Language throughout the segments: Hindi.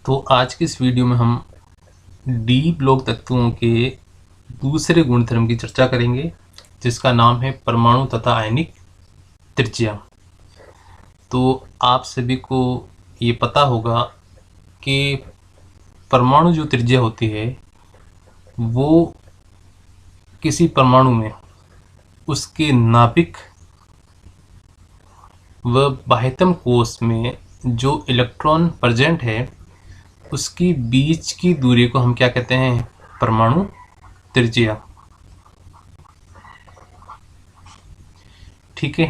तो आज की इस वीडियो में हम डी ब्लॉक तत्वों के दूसरे गुणधर्म की चर्चा करेंगे, जिसका नाम है परमाणु तथा आयनिक त्रिज्या। तो आप सभी को ये पता होगा कि परमाणु जो त्रिज्या होती है वो किसी परमाणु में उसके नाभिक व बाह्यतम कोश में जो इलेक्ट्रॉन प्रेजेंट है उसकी बीच की दूरी को हम क्या कहते हैं? परमाणु त्रिज्या। ठीक है।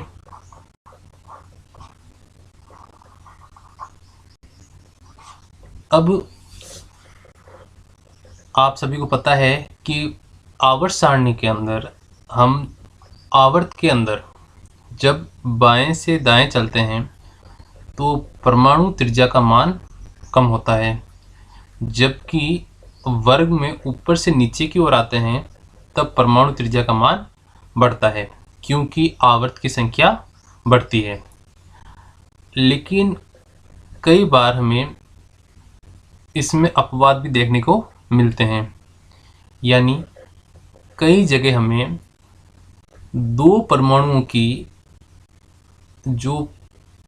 अब आप सभी को पता है कि आवर्त सारणी के अंदर हम आवर्त के अंदर जब बाएं से दाएं चलते हैं तो परमाणु त्रिज्या का मान कम होता है, जबकि वर्ग में ऊपर से नीचे की ओर आते हैं तब परमाणु त्रिज्या का मान बढ़ता है, क्योंकि आवर्त की संख्या बढ़ती है। लेकिन कई बार हमें इसमें अपवाद भी देखने को मिलते हैं, यानी कई जगह हमें दो परमाणुओं की जो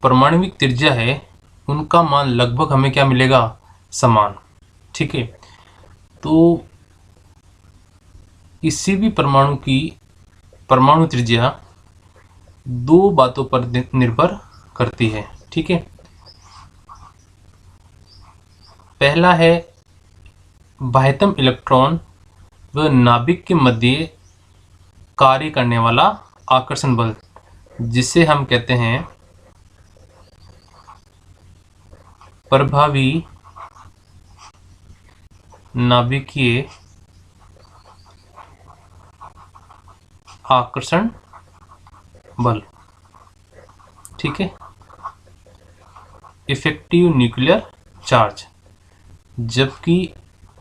परमाणविक त्रिज्या है उनका मान लगभग हमें क्या मिलेगा? समान। ठीक है। तो किसी भी परमाणु की परमाणु त्रिज्या दो बातों पर निर्भर करती है। ठीक है। पहला है बाह्यतम इलेक्ट्रॉन व नाभिक के मध्य कार्य करने वाला आकर्षण बल, जिसे हम कहते हैं प्रभावी नाभिकीय आकर्षण बल। ठीक है। Effective nuclear charge. जबकि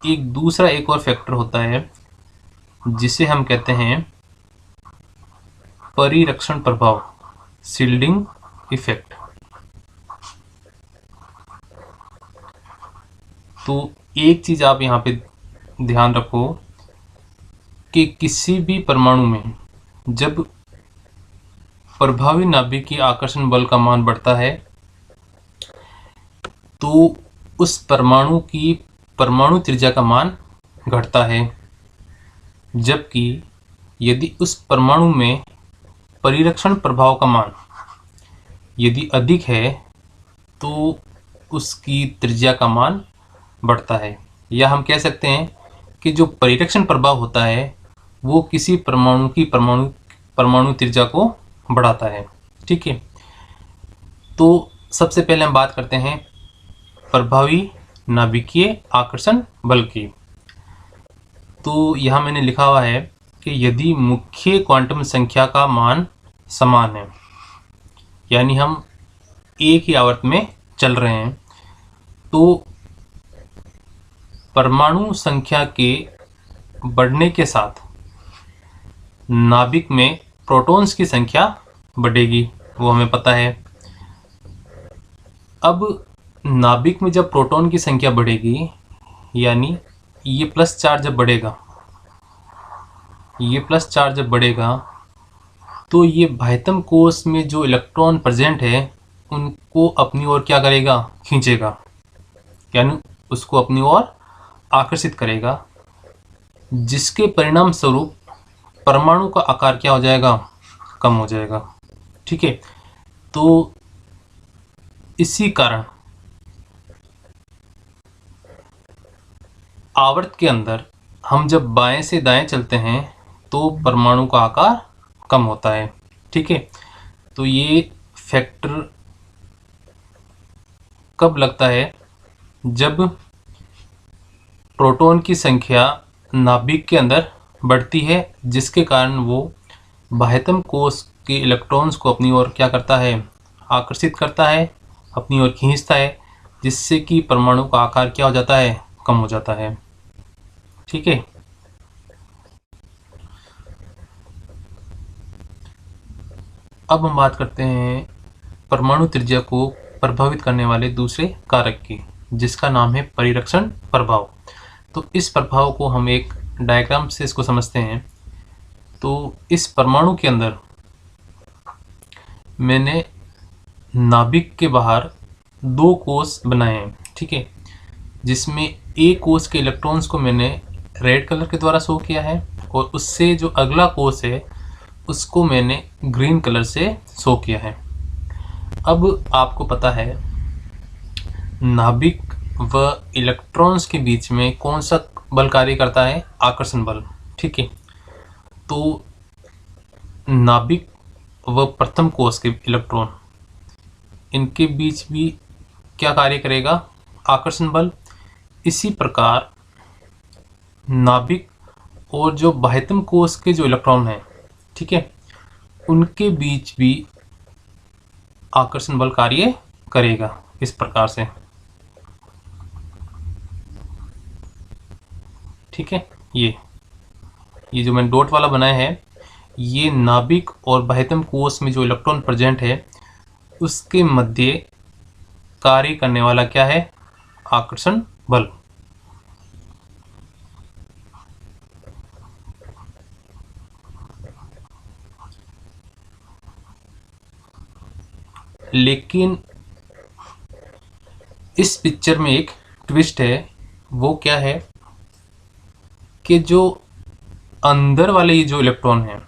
एक और फैक्टर होता है जिसे हम कहते हैं परिरक्षण प्रभाव, शील्डिंग इफेक्ट। तो एक चीज आप यहाँ पे ध्यान रखो कि किसी भी परमाणु में जब प्रभावी नाभिकीय आकर्षण बल का मान बढ़ता है तो उस परमाणु की परमाणु त्रिज्या का मान घटता है, जबकि यदि उस परमाणु में परिरक्षण प्रभाव का मान यदि अधिक है तो उसकी त्रिज्या का मान बढ़ता है। या हम कह सकते हैं कि जो परिरक्षण प्रभाव होता है वो किसी परमाणु की परमाणु त्रिज्या को बढ़ाता है। ठीक है। तो सबसे पहले हम बात करते हैं प्रभावी नाभिकीय आकर्षण बल की। तो यहाँ मैंने लिखा हुआ है कि यदि मुख्य क्वांटम संख्या का मान समान है, यानी हम एक ही आवर्त में चल रहे हैं, तो परमाणु संख्या के बढ़ने के साथ नाभिक में प्रोटॉन्स की संख्या बढ़ेगी, वो हमें पता है। अब नाभिक में जब प्रोटॉन की संख्या बढ़ेगी, यानी ये प्लस चार्ज जब बढ़ेगा, तो ये बाह्यतम कोश में जो इलेक्ट्रॉन प्रेजेंट है उनको अपनी ओर क्या करेगा? खींचेगा, यानी उसको अपनी ओर आकर्षित करेगा, जिसके परिणाम स्वरूप परमाणु का आकार क्या हो जाएगा? कम हो जाएगा। ठीक है। तो इसी कारण आवर्त के अंदर हम जब बाएं से दाएं चलते हैं तो परमाणु का आकार कम होता है। ठीक है। तो ये फैक्टर कब लगता है? जब प्रोटॉन की संख्या नाभिक के अंदर बढ़ती है, जिसके कारण वो बाह्यतम कोश के इलेक्ट्रॉन्स को अपनी ओर क्या करता है? आकर्षित करता है, अपनी ओर खींचता है, जिससे कि परमाणु का आकार क्या हो जाता है? कम हो जाता है। ठीक है। अब हम बात करते हैं परमाणु त्रिज्या को प्रभावित करने वाले दूसरे कारक की, जिसका नाम है परिरक्षण प्रभाव। तो इस प्रभाव को हम एक डायग्राम से इसको समझते हैं। तो इस परमाणु के अंदर मैंने नाभिक के बाहर 2 कोष बनाए हैं, ठीक है, जिसमें एक कोष के इलेक्ट्रॉन्स को मैंने रेड कलर के द्वारा शो किया है और उससे जो अगला कोष है उसको मैंने ग्रीन कलर से शो किया है। अब आपको पता है नाभिक व इलेक्ट्रॉन्स के बीच में कौन सा बल कार्य करता है? आकर्षण बल, ठीक है। तो नाभिक व प्रथम कोष के इलेक्ट्रॉन, इनके बीच भी क्या कार्य करेगा? आकर्षण बल। इसी प्रकार नाभिक और जो बाह्यतम कोष के जो इलेक्ट्रॉन हैं, ठीक है, उनके बीच भी आकर्षण बल कार्य करेगा इस प्रकार से, ठीक है। ये जो मैंने डॉट वाला बनाया है, ये नाभिक और बाह्यतम कोष में जो इलेक्ट्रॉन प्रेजेंट है उसके मध्य कार्य करने वाला क्या है? आकर्षण बल। लेकिन इस पिक्चर में एक ट्विस्ट है। वो क्या है कि जो अंदर वाले ये जो इलेक्ट्रॉन हैं,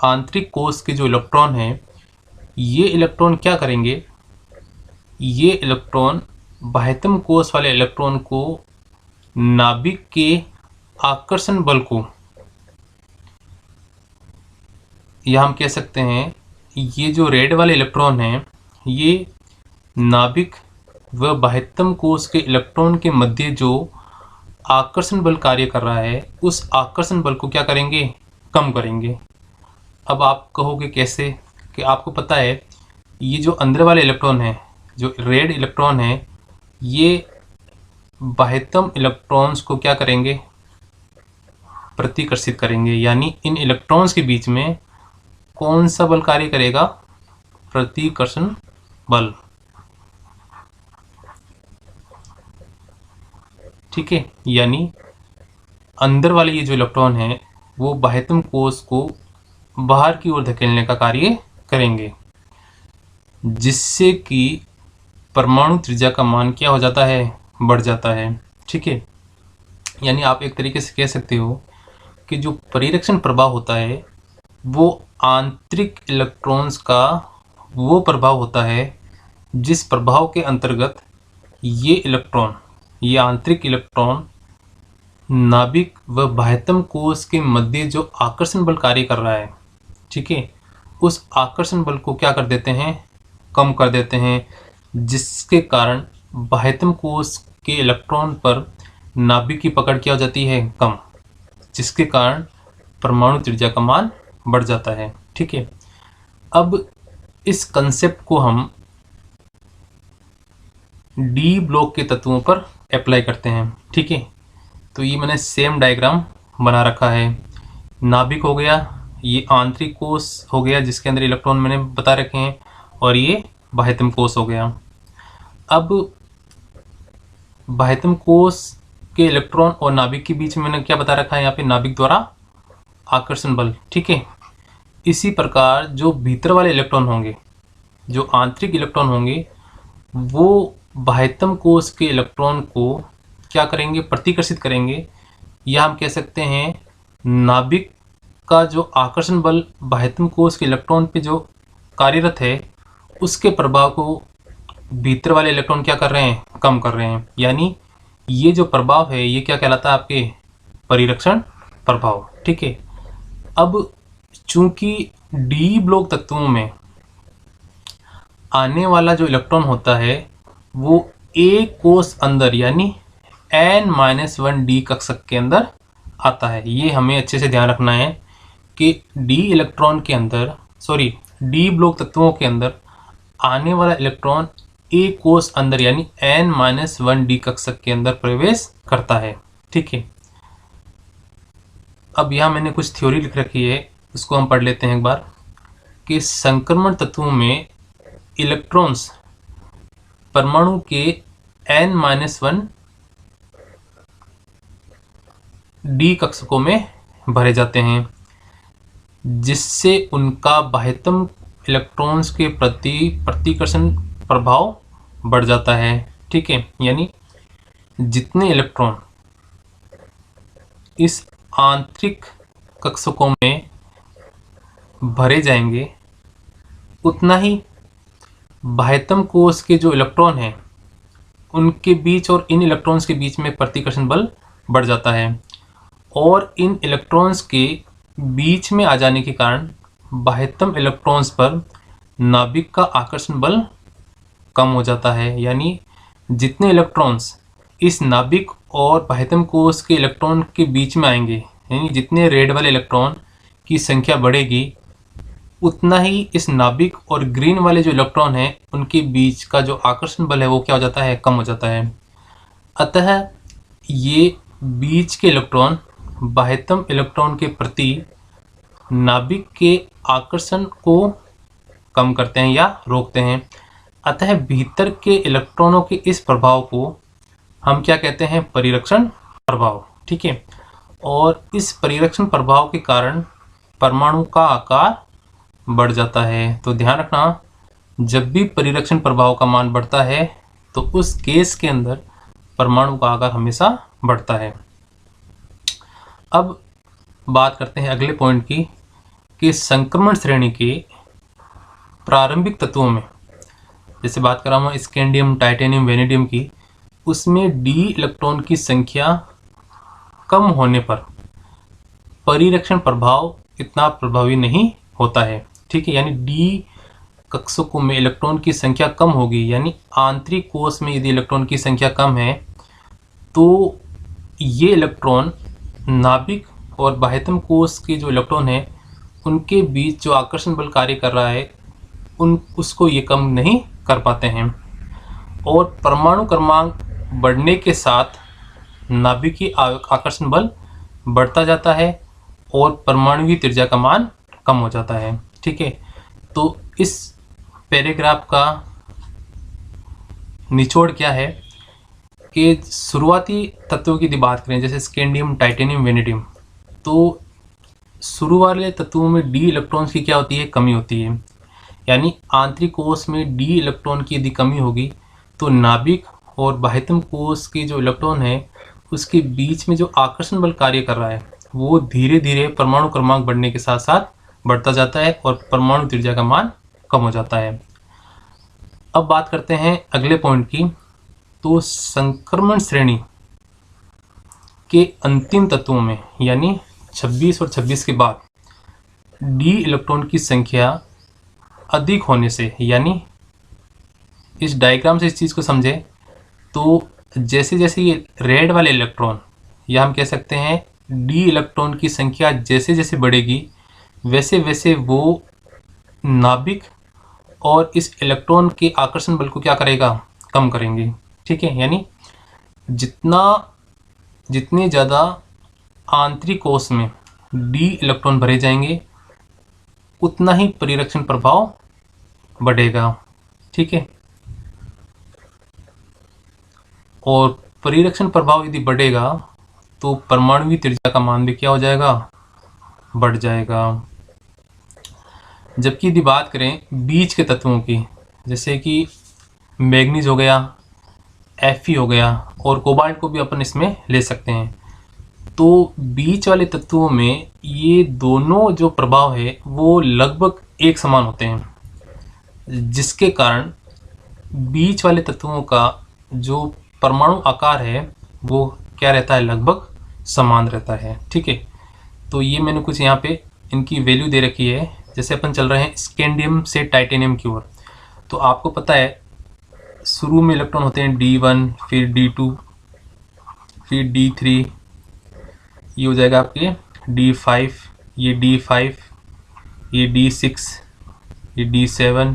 आंतरिक कोष के जो इलेक्ट्रॉन हैं, ये इलेक्ट्रॉन क्या करेंगे? ये इलेक्ट्रॉन बाह्यतम कोष वाले इलेक्ट्रॉन को नाभिक के आकर्षण बल को, या हम कह सकते हैं ये जो रेड वाले इलेक्ट्रॉन हैं, ये नाभिक व बाह्यतम कोष के इलेक्ट्रॉन के मध्य जो आकर्षण बल कार्य कर रहा है, उस आकर्षण बल को क्या करेंगे? कम करेंगे। अब आप कहोगे कैसे? कि आपको पता है ये जो अंदर वाले इलेक्ट्रॉन हैं, जो रेड इलेक्ट्रॉन हैं, ये बाह्यतम इलेक्ट्रॉन्स को क्या करेंगे? प्रतिकर्षित करेंगे। यानी इन इलेक्ट्रॉन्स के बीच में कौन सा बल कार्य करेगा? प्रतिकर्षण बल, ठीक है। यानी अंदर वाले ये जो इलेक्ट्रॉन हैं वो बाह्यतम कोष को बाहर की ओर धकेलने का कार्य करेंगे, जिससे कि परमाणु त्रिज्या का मान क्या हो जाता है? बढ़ जाता है, ठीक है। यानी आप एक तरीके से कह सकते हो कि जो परिरक्षण प्रभाव होता है वो आंतरिक इलेक्ट्रॉन्स का वो प्रभाव होता है जिस प्रभाव के अंतर्गत ये इलेक्ट्रॉन, ये आंतरिक इलेक्ट्रॉन नाभिक व बाह्यतम कोष के मध्य जो आकर्षण बल कार्य कर रहा है, ठीक है, उस आकर्षण बल को क्या कर देते हैं? कम कर देते हैं, जिसके कारण बाह्यतम कोष के इलेक्ट्रॉन पर नाभिक की पकड़ क्या हो जाती है? कम, जिसके कारण परमाणु त्रिज्या का मान बढ़ जाता है, ठीक है। अब इस कंसेप्ट को हम डी ब्लॉक के तत्वों पर अप्लाई करते हैं, ठीक है। तो ये मैंने सेम डायग्राम बना रखा है। नाभिक हो गया, ये आंतरिक कोष हो गया जिसके अंदर इलेक्ट्रॉन मैंने बता रखे हैं, और ये बाह्यतम कोष हो गया। अब बाह्यतम कोष के इलेक्ट्रॉन और नाभिक के बीच में मैंने क्या बता रखा है? यहाँ पे नाभिक द्वारा आकर्षण बल, ठीक है। इसी प्रकार जो भीतर वाले इलेक्ट्रॉन होंगे, जो आंतरिक इलेक्ट्रॉन होंगे, वो बाह्यतम कोष के इलेक्ट्रॉन को क्या करेंगे? प्रतिकर्षित करेंगे। या हम कह सकते हैं नाभिक का जो आकर्षण बल बाह्यतम कोष के इलेक्ट्रॉन पे जो कार्यरत है, उसके प्रभाव को भीतर वाले इलेक्ट्रॉन क्या कर रहे हैं? कम कर रहे हैं। यानी ये जो प्रभाव है ये क्या कहलाता है? आपके परिरक्षण प्रभाव, ठीक है। अब चूंकि डी ब्लॉक तत्वों में आने वाला जो इलेक्ट्रॉन होता है वो एक कोष अंदर यानी n-1d कक्षक के अंदर आता है। ये हमें अच्छे से ध्यान रखना है कि डी इलेक्ट्रॉन के अंदर, डी ब्लॉक तत्वों के अंदर आने वाला इलेक्ट्रॉन एक कोष अंदर यानी n-1d कक्षक के अंदर प्रवेश करता है, ठीक है। अब यहाँ मैंने कुछ थ्योरी लिख रखी है, उसको हम पढ़ लेते हैं एक बार। कि संक्रमण तत्वों में इलेक्ट्रॉन्स परमाणु के n-1 d कक्षकों में भरे जाते हैं, जिससे उनका बाह्यतम इलेक्ट्रॉन्स के प्रति प्रतिकर्षण प्रभाव बढ़ जाता है। ठीक है, यानी जितने इलेक्ट्रॉन इस आंतरिक कक्षकों में भरे जाएंगे, उतना ही बाह्यतम कोश के जो इलेक्ट्रॉन हैं उनके बीच और इन इलेक्ट्रॉन्स के बीच में प्रतिकर्षण बल बढ़ जाता है, और इन इलेक्ट्रॉन्स के बीच में आ जाने के कारण बाह्यतम इलेक्ट्रॉन्स पर नाभिक का आकर्षण बल कम हो जाता है। यानी जितने इलेक्ट्रॉन्स इस नाभिक और बाह्यतम कोश के इलेक्ट्रॉन के बीच में आएंगे, यानी जितने रेड वाले इलेक्ट्रॉन की संख्या बढ़ेगी, उतना ही इस नाभिक और ग्रीन वाले जो इलेक्ट्रॉन हैं उनके बीच का जो आकर्षण बल है वो क्या हो जाता है, कम हो जाता है। अतः ये बीच के इलेक्ट्रॉन बाह्यतम इलेक्ट्रॉन के प्रति नाभिक के आकर्षण को कम करते हैं या रोकते हैं। अतः भीतर के इलेक्ट्रॉनों के इस प्रभाव को हम क्या कहते हैं, परिरक्षण प्रभाव। ठीक है, और इस परिरक्षण प्रभाव के कारण परमाणु का आकार बढ़ जाता है। तो ध्यान रखना, जब भी परिरक्षण प्रभाव का मान बढ़ता है तो उस केस के अंदर परमाणु का आकार हमेशा बढ़ता है। अब बात करते हैं अगले पॉइंट की, कि संक्रमण श्रेणी के प्रारंभिक तत्वों में, जैसे बात कर रहा हूँ स्कैंडियम, टाइटेनियम, वेनेडियम की, उसमें डी इलेक्ट्रॉन की संख्या कम होने पर परिरक्षण प्रभाव इतना प्रभावी नहीं होता है। ठीक है, यानी डी कक्षकों में इलेक्ट्रॉन की संख्या कम होगी, यानी आंतरिक कोश में यदि इलेक्ट्रॉन की संख्या कम है तो ये इलेक्ट्रॉन नाभिक और बाह्यतम कोश के जो इलेक्ट्रॉन है उनके बीच जो आकर्षण बल कार्य कर रहा है उसको ये कम नहीं कर पाते हैं, और परमाणु क्रमांक बढ़ने के साथ नाभिकीय आकर्षण बल बढ़ता जाता है और परमाणुवीय त्रिज्या का मान कम हो जाता है। ठीक है, तो इस पैराग्राफ का निचोड़ क्या है कि शुरुआती तत्वों की यदि बात करें, जैसे स्कैंडियम, टाइटेनियम, वेनेडियम, तो शुरू वाले तत्वों में डी इलेक्ट्रॉन्स की क्या होती है, कमी होती है। यानी आंतरिक कोश में डी इलेक्ट्रॉन की यदि कमी होगी तो नाभिक और बाह्यतम कोश के जो इलेक्ट्रॉन है उसके बीच में जो आकर्षण बल कार्य कर रहा है वो धीरे धीरे परमाणु क्रमांक बढ़ने के साथ साथ बढ़ता जाता है और परमाणु त्रिज्या का मान कम हो जाता है। अब बात करते हैं अगले पॉइंट की, तो संक्रमण श्रेणी के अंतिम तत्वों में, यानी 26 और 26 के बाद डी इलेक्ट्रॉन की संख्या अधिक होने से, यानी इस डायग्राम से इस चीज़ को समझे तो जैसे जैसे ये रेड वाले इलेक्ट्रॉन, या हम कह सकते हैं डी इलेक्ट्रॉन की संख्या जैसे जैसे बढ़ेगी वैसे वैसे वो नाभिक और इस इलेक्ट्रॉन के आकर्षण बल को क्या करेगा, कम करेंगे। ठीक है, यानी जितने ज़्यादा आंतरिक कोश में डी इलेक्ट्रॉन भरे जाएंगे उतना ही परिरक्षण प्रभाव बढ़ेगा। ठीक है, और परिरक्षण प्रभाव यदि बढ़ेगा तो परमाणुवीय त्रिज्या का मान भी क्या हो जाएगा, बढ़ जाएगा। जबकि यदि बात करें बीच के तत्वों की, जैसे कि मैग्नीज हो गया, Fe हो गया, और कोबाल्ट को भी अपन इसमें ले सकते हैं, तो बीच वाले तत्वों में ये दोनों जो प्रभाव है वो लगभग एक समान होते हैं, जिसके कारण बीच वाले तत्वों का जो परमाणु आकार है वो क्या रहता है, लगभग समान रहता है। ठीक है, तो ये मैंने कुछ यहाँ पे इनकी वैल्यू दे रखी है। जैसे अपन चल रहे हैं स्कैंडियम से टाइटेनियम की ओर, तो आपको पता है शुरू में इलेक्ट्रॉन होते हैं D1, फिर D2, फिर D3, ये हो जाएगा आपके D5, ये D5, ये D6, ये D7,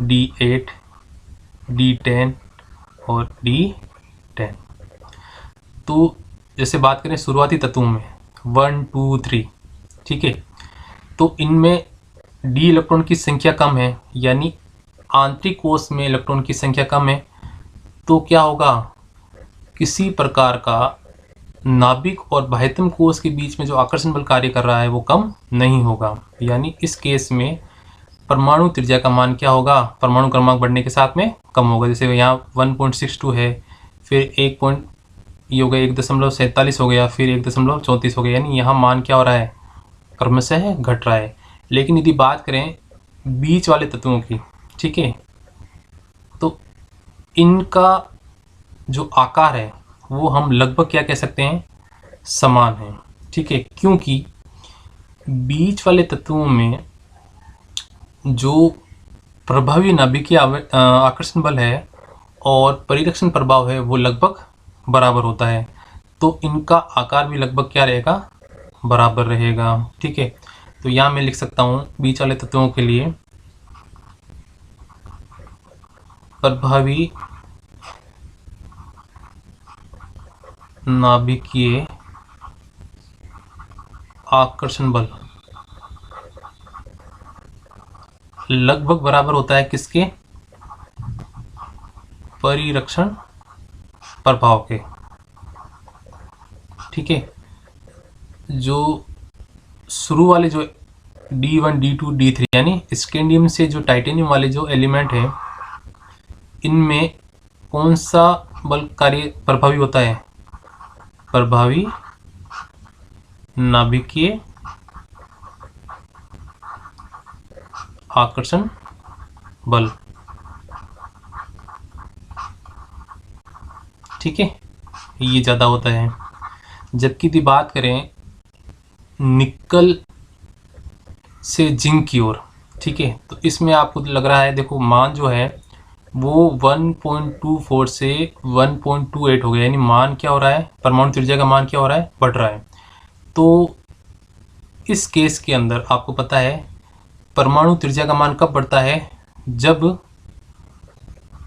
D8, D10 और D10। तो जैसे बात करें शुरुआती तत्वों में 1, 2, 3, ठीक है, तो इनमें डी इलेक्ट्रॉन की संख्या कम है, यानी आंतरिक कोश में इलेक्ट्रॉन की संख्या कम है, तो क्या होगा, किसी प्रकार का नाभिक और बाह्यतम कोश के बीच में जो आकर्षण बल कार्य कर रहा है वो कम नहीं होगा। यानी इस केस में परमाणु त्रिज्या का मान क्या होगा, परमाणु क्रमांक बढ़ने के साथ में कम होगा। जैसे यहाँ 1.62 है, फिर 1.47 हो गया, फिर 1.34 हो गया, यानी यहाँ मान क्या हो रहा है, क्रमशः घट रहा है। लेकिन यदि बात करें बीच वाले तत्वों की, ठीक है, तो इनका जो आकार है वो हम लगभग क्या कह सकते हैं, समान है, ठीक है। क्योंकि बीच वाले तत्वों में जो प्रभावी नाभिकीय आकर्षण बल है और परिरक्षण प्रभाव है वो लगभग बराबर होता है, तो इनका आकार भी लगभग क्या रहेगा, बराबर रहेगा, ठीक है। तो यहाँ मैं लिख सकता हूँ बीच वाले तत्वों के लिए प्रभावी नाभिकीय आकर्षण बल लगभग बराबर होता है किसके, परिरक्षण प्रभाव के, ठीक है। जो शुरू वाले जो D1, D2, D3 यानी स्कैंडियम से जो टाइटेनियम वाले जो एलिमेंट है, इनमें कौन सा बल कार्य प्रभावी होता है, प्रभावी नाभिकीय आकर्षण बल, ठीक है, ये ज़्यादा होता है। जबकि यदि बात करें निकल से जिंक की ओर, ठीक है, तो इसमें आपको लग रहा है, देखो मान जो है वो 1.24 से 1.28 हो गया, यानी मान क्या हो रहा है, परमाणु त्रिज्या का मान क्या हो रहा है, बढ़ रहा है। तो इस केस के अंदर आपको पता है परमाणु त्रिज्या का मान कब बढ़ता है, जब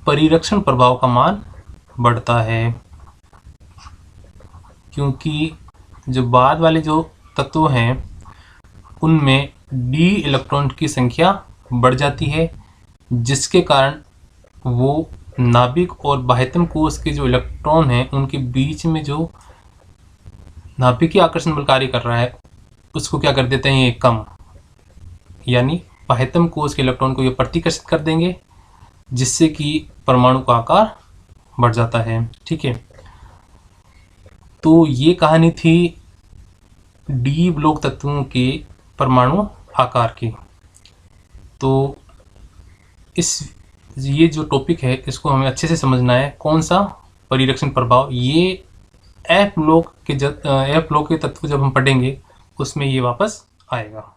परिरक्षण प्रभाव का मान बढ़ता है। क्योंकि जो बाद वाले जो तत्व हैं उनमें d इलेक्ट्रॉन की संख्या बढ़ जाती है, जिसके कारण वो नाभिक और बाह्यतम कोश के जो इलेक्ट्रॉन हैं उनके बीच में जो नाभिकीय आकर्षण बल कार्य कर रहा है उसको क्या कर देते हैं, ये कम, यानी बाह्यतम कोश के इलेक्ट्रॉन को ये प्रतिकर्षित कर देंगे, जिससे कि परमाणु का आकार बढ़ जाता है, ठीक है। तो ये कहानी थी डी ब्लॉक तत्वों के परमाणु आकार की। तो ये जो टॉपिक है इसको हमें अच्छे से समझना है, कौन सा, परिरक्षण प्रभाव। ये एफ ब्लॉक के तत्व जब हम पढ़ेंगे उसमें ये वापस आएगा।